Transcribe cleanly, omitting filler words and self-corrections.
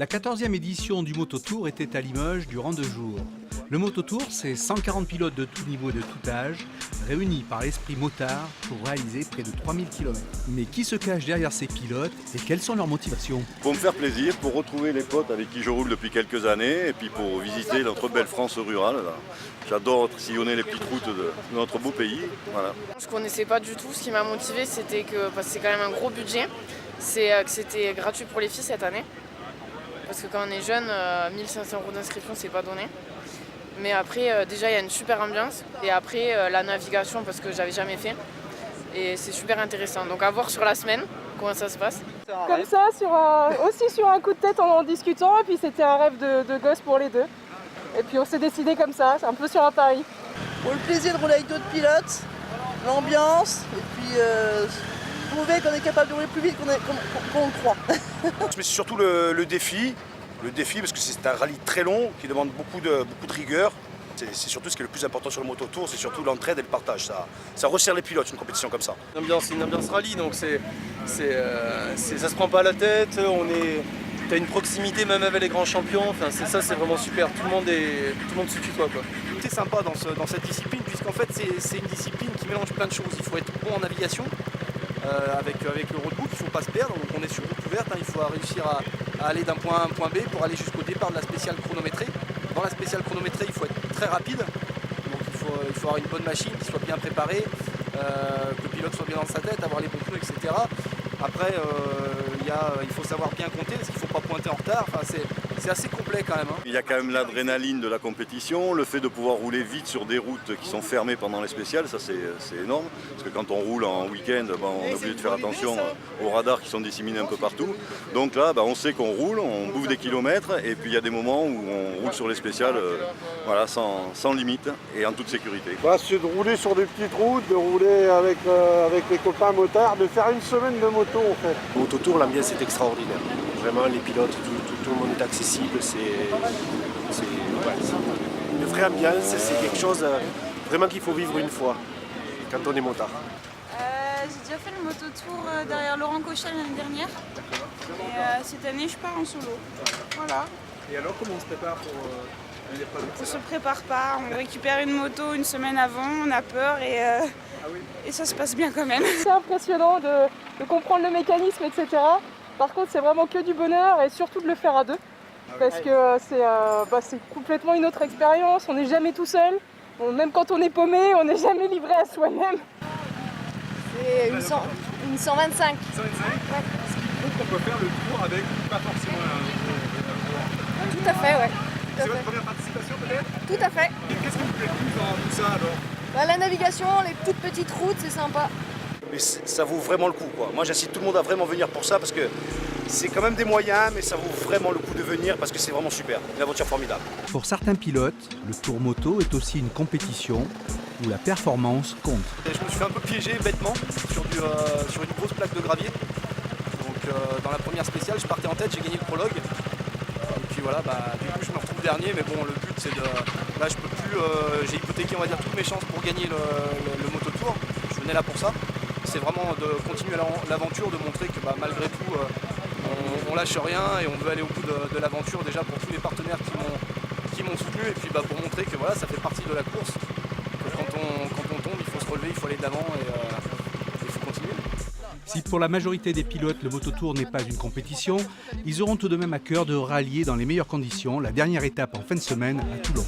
La 14e édition du Mototour était à Limoges durant 2 jours. Le Mototour, c'est 140 pilotes de tout niveau et de tout âge, réunis par l'esprit motard pour réaliser près de 3000 km. Mais qui se cache derrière ces pilotes et quelles sont leurs motivations? Pour me faire plaisir, pour retrouver les potes avec qui je roule depuis quelques années et puis pour visiter notre belle France rurale. Là. J'adore sillonner les petites routes de notre beau pays. Voilà. Je ne connaissais pas du tout. Ce qui m'a motivé, c'était que parce que c'est quand même un gros budget. C'est que c'était gratuit pour les filles cette année. Parce que quand on est jeune, 1500 € d'inscription, c'est pas donné. Mais après, déjà, il y a une super ambiance. Et après, la navigation, parce que j'avais jamais fait. Et c'est super intéressant. Donc à voir sur la semaine comment ça se passe. Comme ça, aussi sur un coup de tête en discutant. Et puis c'était un rêve de gosse pour les deux. Et puis on s'est décidé comme ça, c'est un peu sur un pari. Pour le plaisir de rouler avec d'autres pilotes, l'ambiance, et puis prouver qu'on est capable de rouler plus vite qu'on le croit. Mais c'est surtout le défi parce que c'est un rallye très long qui demande beaucoup de rigueur. C'est surtout ce qui est le plus important sur le mototour, c'est surtout l'entraide et le partage. Ça resserre les pilotes, une compétition comme ça. C'est une ambiance rallye, donc ça se prend pas à la tête. T'as une proximité même avec les grands champions. Enfin, c'est vraiment super. Tout le monde se tutoie, quoi. Tout est sympa dans cette discipline, puisqu'en fait c'est une discipline qui mélange plein de choses. Il faut être bon en navigation avec le roadbook, il ne faut pas se perdre. Donc on est sur route ouverte, il faut réussir à aller d'un point A à un point B pour aller jusqu'au départ de la spéciale chronométrée. Dans la spéciale chronométrée, il faut être très rapide. Donc il faut avoir une bonne machine qui soit bien préparée, que le pilote soit bien dans sa tête, avoir les bons pneus, etc. Après, il faut savoir bien compter parce qu'il ne faut pas pointer en retard. Enfin, c'est assez complet quand même. Il y a quand même l'adrénaline de la compétition, le fait de pouvoir rouler vite sur des routes qui sont fermées pendant les spéciales, ça c'est énorme. Parce que quand on roule en week-end, on est obligé de faire attention aux radars qui sont disséminés un peu partout. Donc là, on sait qu'on roule, on bouffe des kilomètres et puis il y a des moments où on roule sur les spéciales sans limite et en toute sécurité. C'est de rouler sur des petites routes, de rouler avec les copains motards, de faire une semaine de moto en fait. Au Mototour, l'ambiance est extraordinaire. Vraiment, les pilotes, tout le monde est accessible. C'est une vraie ambiance, c'est quelque chose vraiment qu'il faut vivre une fois quand on est motard. J'ai déjà fait le Mototour derrière Laurent Cochel l'année dernière. Et cette année, je pars en solo. Voilà. Et alors, comment on se prépare pour l'épreuve? On se prépare pas, on récupère une moto une semaine avant, on a peur et ça se passe bien quand même. C'est impressionnant de comprendre le mécanisme, etc. Par contre, c'est vraiment que du bonheur et surtout de le faire à deux. Parce que c'est complètement une autre expérience, on n'est jamais tout seul. Même quand on est paumé, on n'est jamais livré à soi-même. C'est une 125. 125. Ouais. Ce qui prouve qu'on peut faire le tour avec pas forcément un Tout à fait, ouais. C'est votre première participation peut-être? Tout à fait. Et qu'est-ce qui vous plaît le plus dans tout ça alors? La navigation, les toutes petites routes, c'est sympa. Mais ça vaut vraiment le coup, quoi. Moi j'incite tout le monde à vraiment venir pour ça parce que c'est quand même des moyens, mais ça vaut vraiment le coup de venir parce que c'est vraiment super, une aventure formidable. Pour certains pilotes, le Tour Moto est aussi une compétition où la performance compte. Et je me suis fait un peu piéger bêtement sur une grosse plaque de gravier. Donc dans la première spéciale, je partais en tête, j'ai gagné le prologue. Et puis voilà, du coup je me retrouve dernier, mais bon le but c'est de... Là je peux plus, j'ai hypothéqué on va dire toutes mes chances pour gagner le Mototour. Je venais là pour ça. C'est vraiment de continuer l'aventure, de montrer que malgré tout on lâche rien et on veut aller au bout de l'aventure déjà pour tous les partenaires qui m'ont soutenu et puis pour montrer que voilà ça fait partie de la course. Que quand on tombe il faut se relever, il faut aller de l'avant et il faut continuer. Si pour la majorité des pilotes le Mototour n'est pas une compétition, ils auront tout de même à cœur de rallier dans les meilleures conditions la dernière étape en fin de semaine à Toulon.